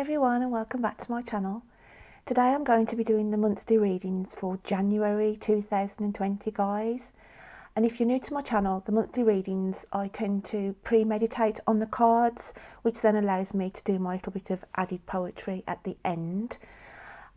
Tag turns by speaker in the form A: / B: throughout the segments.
A: everyone and welcome back to my channel. Today I'm going to be doing the monthly readings for January 2020 guys. And if you're new to my channel, the monthly readings I tend to premeditate on the cards, which then allows me to do my little bit of added poetry at the end.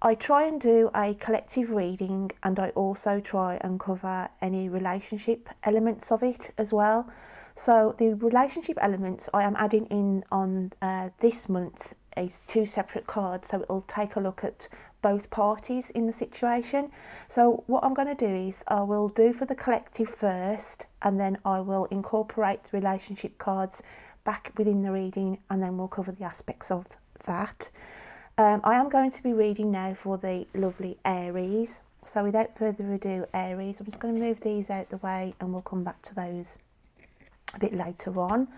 A: I try and do a collective reading, and I also try and cover any relationship elements of it as well. So the relationship elements I am adding in on this month is 2 separate cards, so it'll take a look at both parties in the situation. So what I'm going to do is I will do for the collective first, and then I will incorporate the relationship cards back within the reading, and then we'll cover the aspects of that. I am going to be reading now for the lovely Aries. So without further ado, Aries, I'm just going to move these out the way and we'll come back to those a bit later on.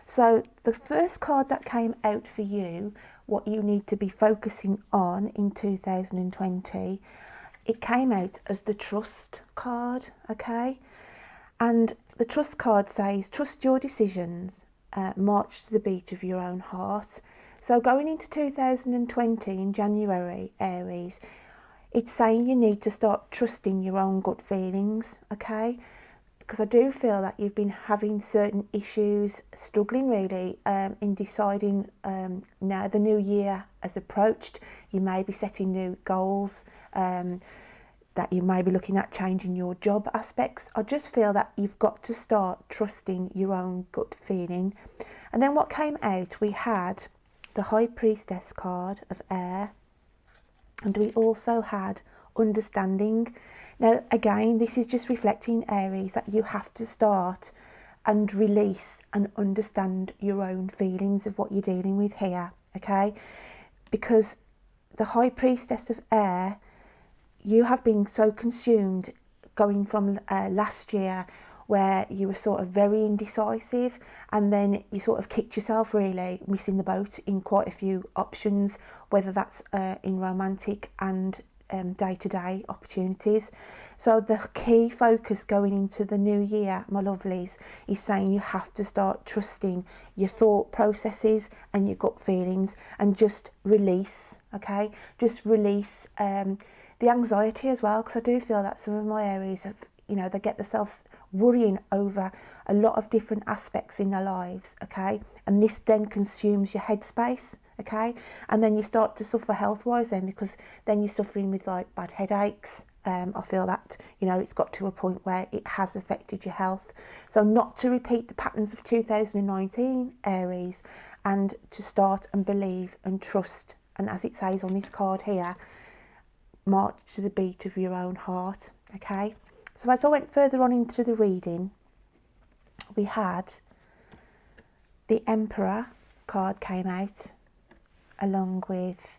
A: So the first card that came out for you, what you need to be focusing on in 2020, it came out as the Trust card, okay? And the Trust card says, trust your decisions, march to the beat of your own heart. So going into 2020 in January, Aries, it's saying you need to start trusting your own gut feelings, okay? Because I do feel that you've been having certain issues, struggling really in deciding now the new year has approached. You may be setting new goals, that you may be looking at changing your job aspects. I just feel that you've got to start trusting your own gut feeling. And then what came out, we had the High Priestess card of air, and we also had understanding. Now again, this is just reflecting, Aries, that you have to start and release and understand your own feelings of what you're dealing with here, okay? Because the High Priestess of air, you have been so consumed going from last year, where you were sort of very indecisive, and then you sort of kicked yourself, really missing the boat in quite a few options, whether that's in romantic and day-to-day opportunities. So the key focus going into the new year, my lovelies, is saying you have to start trusting your thought processes and your gut feelings, and just release, okay? Just release the anxiety as well, because I do feel that some of my Aries have, you know, they get themselves worrying over a lot of different aspects in their lives, okay? And this then consumes your headspace, okay? And then you start to suffer health-wise then, because then you're suffering with like bad headaches. I feel that, you know, it's got to a point where it has affected your health. So not to repeat the patterns of 2019, Aries, and to start and believe and trust. And as it says on this card here, march to the beat of your own heart, okay? So as I went further on into the reading, we had the Emperor card came out along with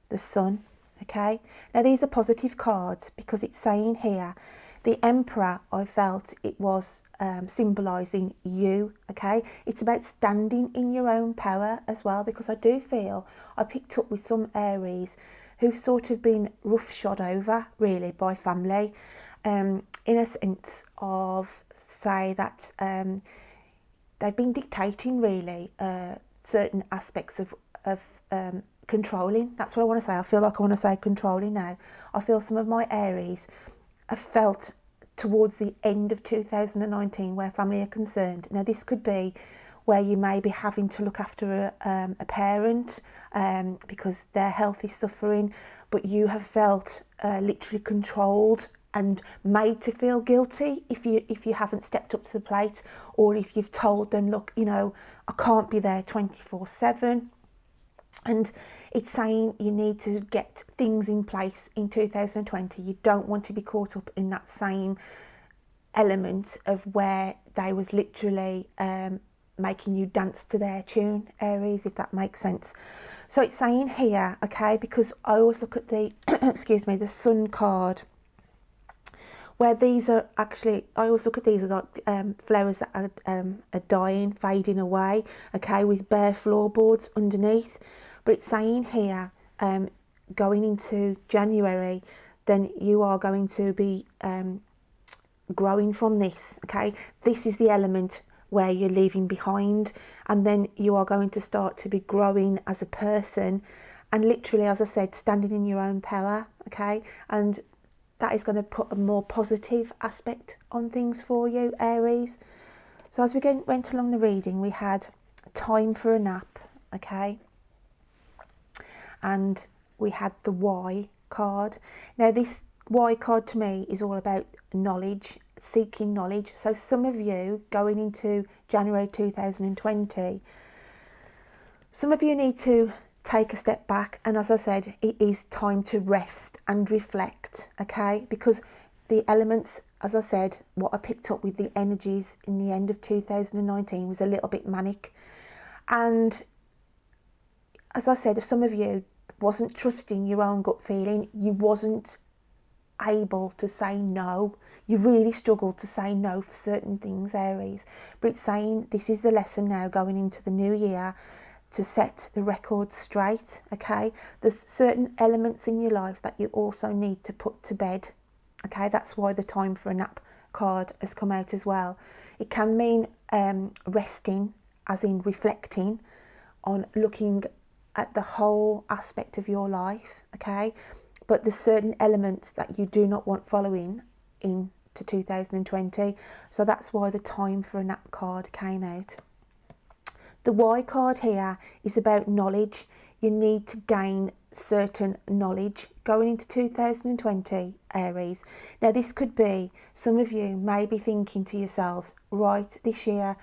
A: the Sun, okay? Now these are positive cards, because it's saying here, the Emperor, I felt it was symbolising you, okay? It's about standing in your own power as well, because I do feel I picked up with some Aries who've sort of been roughshod over really by family, in a sense of, say that they've been dictating really certain aspects of controlling. That's what I want to say. I feel like I want to say controlling now. I feel some of my Aries have felt towards the end of 2019 where family are concerned. Now this could be where you may be having to look after a parent because their health is suffering, but you have felt literally controlled and made to feel guilty if you haven't stepped up to the plate, or if you've told them, look, you know, I can't be there 24/7. And it's saying you need to get things in place in 2020. You don't want to be caught up in that same element of where they was literally making you dance to their tune, Aries, if that makes sense. So it's saying here, okay, because I always look at the excuse me, the Sun card, where these are actually, I always look at these as like flowers that are dying, fading away, okay, with bare floorboards underneath. But it's saying here, going into January, then you are going to be growing from this, okay? This is the element where you're leaving behind, and then you are going to start to be growing as a person, and literally, as I said, standing in your own power, okay? And that is going to put a more positive aspect on things for you, Aries. So as we went along the reading, we had time for a nap, okay? And we had the Y card. Now this Y card to me is all about knowledge, seeking knowledge. So some of you going into January 2020, some of you need to take a step back, and as I said, it is time to rest and reflect, okay? Because the elements, as I said, what I picked up with the energies in the end of 2019 was a little bit manic. And as I said, if some of you wasn't trusting your own gut feeling, you wasn't able to say no. You really struggled to say no for certain things, Aries. But it's saying this is the lesson now going into the new year, to set the record straight, okay? There's certain elements in your life that you also need to put to bed, okay? That's why the time for a nap card has come out as well. It can mean resting, as in reflecting on looking at the whole aspect of your life, okay? But there's certain elements that you do not want following into 2020. So that's why the time for a nap card came out. The Y card here is about knowledge. You need to gain certain knowledge going into 2020, Aries. Now this could be, some of you may be thinking to yourselves, right, this year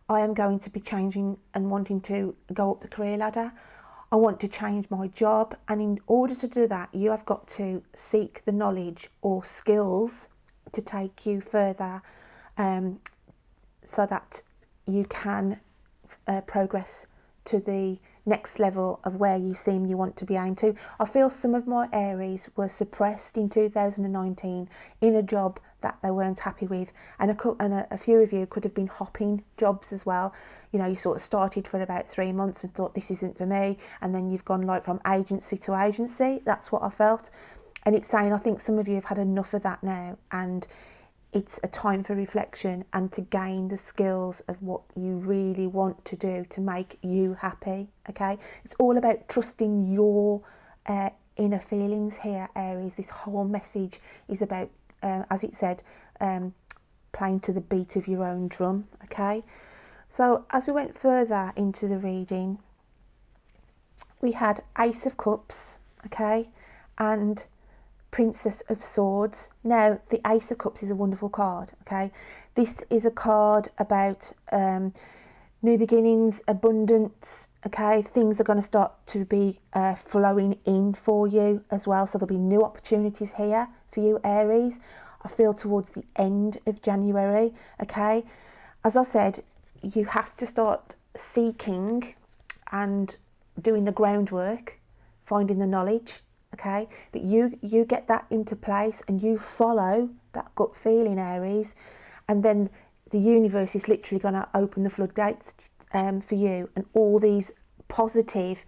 A: I am going to be changing and wanting to go up the career ladder. I want to change my job, and in order to do that, you have got to seek the knowledge or skills to take you further, so that you can progress to the next level of where you seem you want to be aimed to. I feel some of my Aries were suppressed in 2019 in a job that they weren't happy with, and a few of you could have been hopping jobs as well. You know, you sort of started for about 3 months and thought this isn't for me, and then you've gone like from agency to agency. That's what I felt. And it's saying, I think some of you have had enough of that now, and it's a time for reflection and to gain the skills of what you really want to do to make you happy, okay? It's all about trusting your inner feelings here, Aries. This whole message is about, as it said, playing to the beat of your own drum, okay? So as we went further into the reading, we had Ace of Cups, okay, and Princess of Swords. Now the Ace of Cups is a wonderful card, okay? This is a card about new beginnings, abundance, okay? Things are going to start to be flowing in for you as well, so there'll be new opportunities here for you, Aries. I feel towards the end of January, okay? As I said, you have to start seeking and doing the groundwork, finding the knowledge, okay? But you get that into place and you follow that gut feeling, Aries, and then the universe is literally going to open the floodgates for you, and all these positive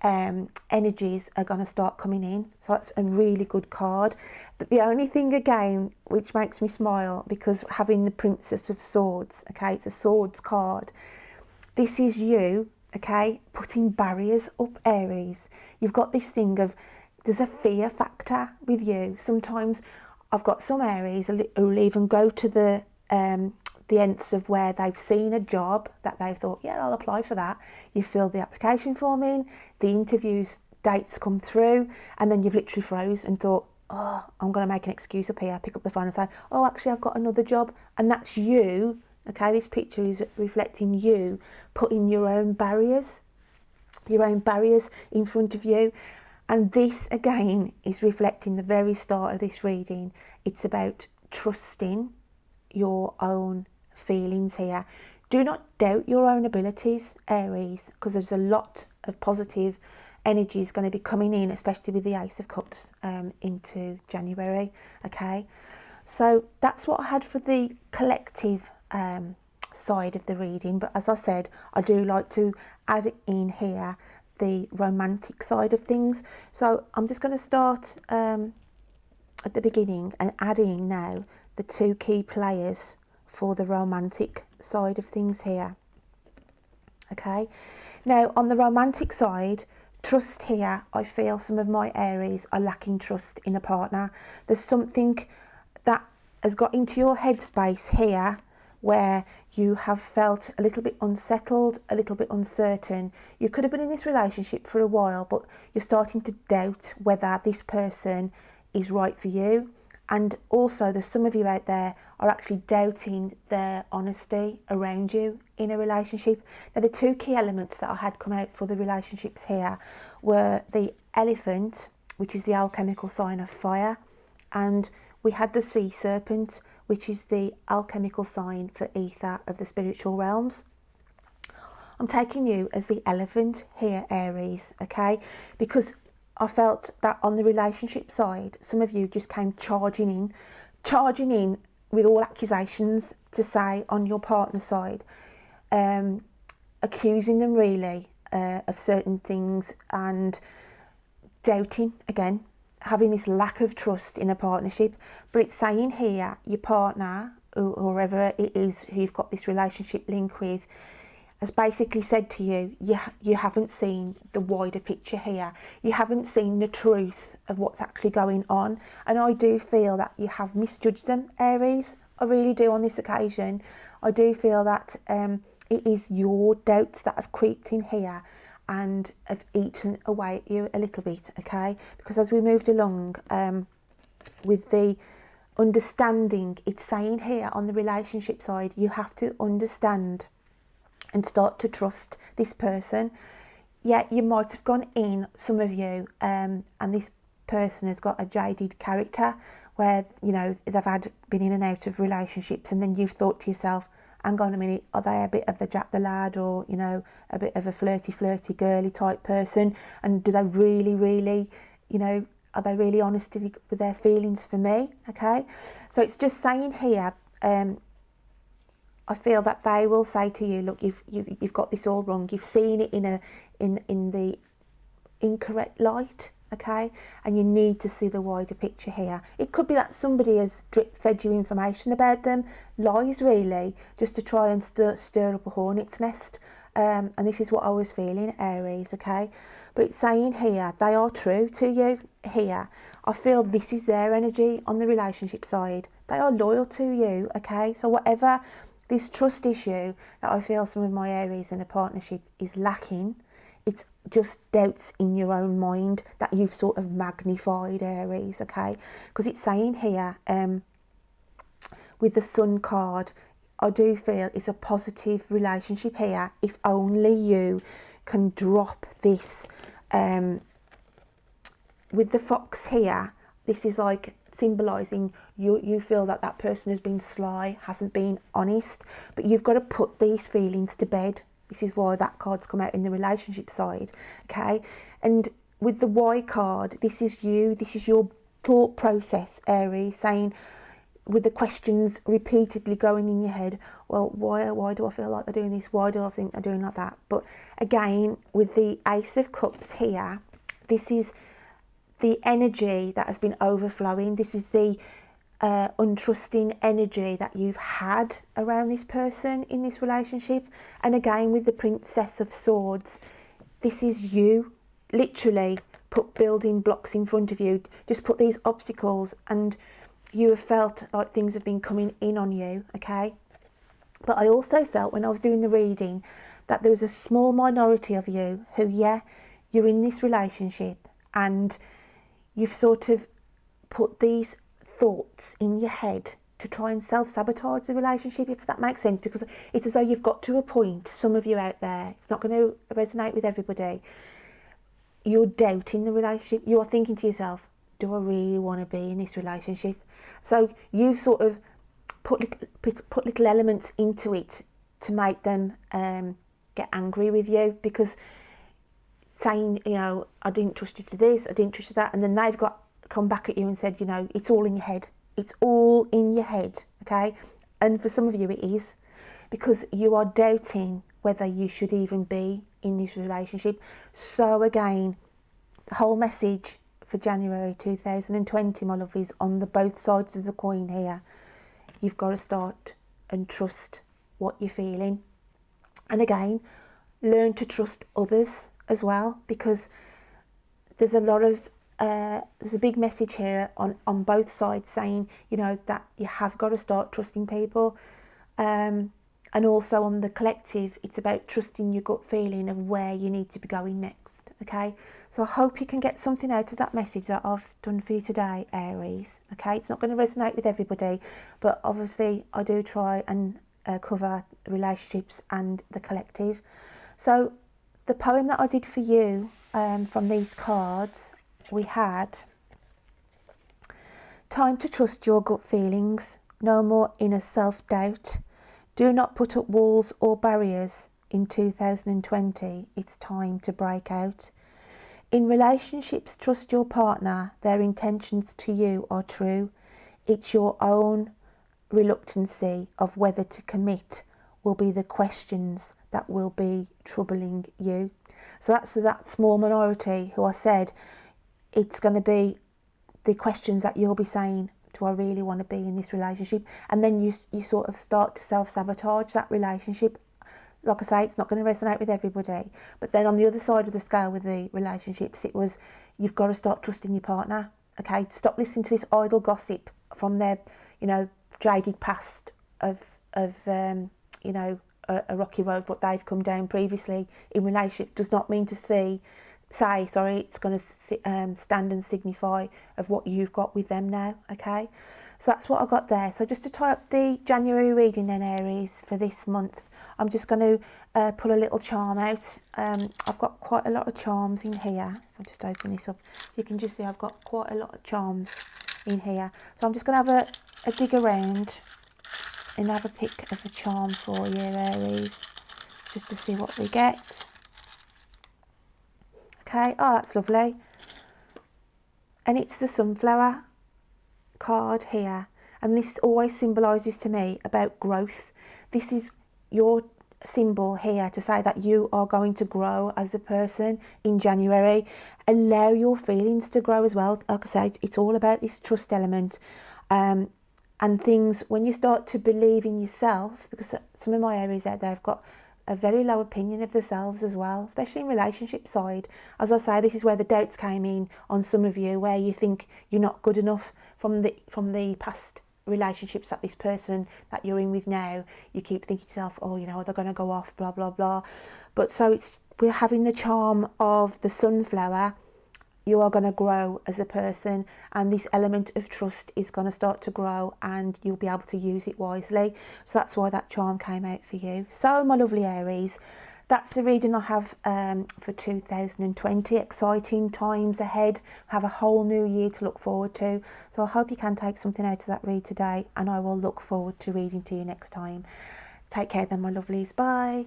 A: energies are going to start coming in. So that's a really good card. But the only thing again which makes me smile, because having the Princess of Swords, okay, it's a swords card, this is you, okay, putting barriers up, Aries. You've got this thing of, there's a fear factor with you. Sometimes I've got some Aries who'll even go to the nths of where they've seen a job that they've thought, yeah, I'll apply for that. You fill the application form in, the interviews dates come through, and then you've literally froze and thought, oh, I'm going to make an excuse up here, pick up the phone and say, oh, actually I've got another job. And that's you, okay? This picture is reflecting you putting your own barriers in front of you. And this again is reflecting the very start of this reading. It's about trusting your own feelings here. Do not doubt your own abilities, Aries, because there's a lot of positive energies going to be coming in, especially with the Ace of Cups into January, okay? So that's what I had for the collective side of the reading. But as I said, I do like to add in here the romantic side of things. So I'm just going to start at the beginning and add in now the two key players for the romantic side of things here. Okay, now on the romantic side, trust here, I feel some of my Aries are lacking trust in a partner. There's something that has got into your headspace here where you have felt a little bit unsettled, a little bit uncertain. You could have been in this relationship for a while, but you're starting to doubt whether this person is right for you. And also there's some of you out there are actually doubting their honesty around you in a relationship. Now the two key elements that I had come out for the relationships here were the elephant, which is the alchemical sign of fire, and we had the sea serpent, which is the alchemical sign for ether of the spiritual realms. I'm taking you as the elephant here, Aries, okay? Because I felt that on the relationship side, some of you just came charging in with all accusations to say on your partner side, accusing them really of certain things and doubting again, having this lack of trust in a partnership. But it's saying here your partner, or whoever it is who you've got this relationship link with, has basically said to you, you haven't seen the wider picture here. You haven't seen the truth of what's actually going on. And I do feel that you have misjudged them, Aries. I really do on this occasion. I do feel that it is your doubts that have creeped in here and have eaten away at you a little bit, okay? Because as we moved along with the understanding, it's saying here on the relationship side, you have to understand and start to trust this person. Yeah, you might have gone in, some of you, and this person has got a jaded character where, you know, they've been in and out of relationships, and then you've thought to yourself, hang on a minute, are they a bit of the Jack the Lad, or, you know, a bit of a flirty girly type person, and do they really, you know, are they really honest with their feelings for me? Okay, so it's just saying here, I feel that they will say to you, look, you've got this all wrong. You've seen it in the incorrect light, okay? And you need to see the wider picture here. It could be that somebody has drip-fed you information about them, lies really, just to try and stir up a hornet's nest. And this is what I was feeling, Aries, okay? But it's saying here, they are true to you here. I feel this is their energy on the relationship side. They are loyal to you, okay? So whatever this trust issue that I feel some of my Aries in a partnership is lacking, it's just doubts in your own mind that you've sort of magnified, Aries, okay? Because it's saying here, with the Sun card, I do feel it's a positive relationship here if only you can drop this. With the fox here, this is like symbolising you feel that person has been sly, hasn't been honest, but you've got to put these feelings to bed. This is why that card's come out in the relationship side, okay? And with the Y card, this is you, this is your thought process, Aries, saying, with the questions repeatedly going in your head, well, why do I feel like they're doing this? Why do I think they're doing like that? But again, with the Ace of Cups here, this is the energy that has been overflowing. This is the untrusting energy that you've had around this person in this relationship. And again, with the Princess of Swords, this is you literally put building blocks in front of you, just put these obstacles, and you have felt like things have been coming in on you, okay? But I also felt when I was doing the reading that there was a small minority of you who, yeah, you're in this relationship and you've sort of put these thoughts in your head to try and self-sabotage the relationship, if that makes sense, because it's as though you've got to a point, some of you out there, it's not going to resonate with everybody, you're doubting the relationship. You are thinking to yourself, do I really want to be in this relationship? So you've sort of put little elements into it to make them get angry with you, because saying, you know, I didn't trust you to this, I didn't trust you to that, and then they've come back at you and said, you know, it's all in your head. It's all in your head, okay? And for some of you it is, because you are doubting whether you should even be in this relationship. So again, the whole message for January 2020, my lovelies, on the both sides of the coin here, you've got to start and trust what you're feeling. And again, learn to trust others as well, because there's a lot of there's a big message here on both sides saying, you know, that you have got to start trusting people. And also on the collective, it's about trusting your gut feeling of where you need to be going next, okay? So I hope you can get something out of that message that I've done for you today, Aries, okay? It's not going to resonate with everybody, but obviously I do try and cover relationships and the collective. So the poem that I did for you from these cards, we had time to trust your gut feelings, no more inner self-doubt. Do not put up walls or barriers in 2020. It's time to break out. In relationships, trust your partner. Their intentions to you are true. It's your own reluctancy of whether to commit will be the questions that will be troubling you. So that's for that small minority who I said it's going to be the questions that you'll be saying, do I really want to be in this relationship? And then you sort of start to self-sabotage that relationship. Like I say, it's not going to resonate with everybody. But then on the other side of the scale with the relationships, it was, you've got to start trusting your partner. Okay, stop listening to this idle gossip from their, you know, jaded past of you know, a rocky road, what they've come down previously in relationship does not mean to say, it's going to stand and signify of what you've got with them now, okay? So that's what I got there. So just to tie up the January reading then, Aries, for this month, I'm just going to pull a little charm out. I've got quite a lot of charms in here. If I just open this up, you can just see I've got quite a lot of charms in here. So I'm just going to have a dig around and have a pick of a charm for you, Aries, just to see what we get. Okay, oh, that's lovely. And it's the sunflower card here. And this always symbolises to me about growth. This is your symbol here to say that you are going to grow as a person in January. Allow your feelings to grow as well. Like I said, it's all about this trust element. And things, when you start to believe in yourself, because some of my Aries out there have got a very low opinion of themselves as well, especially in relationship side. As I say, this is where the doubts came in on some of you, where you think you're not good enough from the past relationships that this person that you're in with now, you keep thinking to yourself, oh, you know, they're going to go off, blah, blah, blah. But so we're having the charm of the sunflower. You are going to grow as a person, and this element of trust is going to start to grow, and you'll be able to use it wisely. So that's why that charm came out for you. So my lovely Aries, that's the reading I have for 2020. Exciting times ahead. Have a whole new year to look forward to. So I hope you can take something out of that read today, and I will look forward to reading to you next time. Take care then, my lovelies. Bye.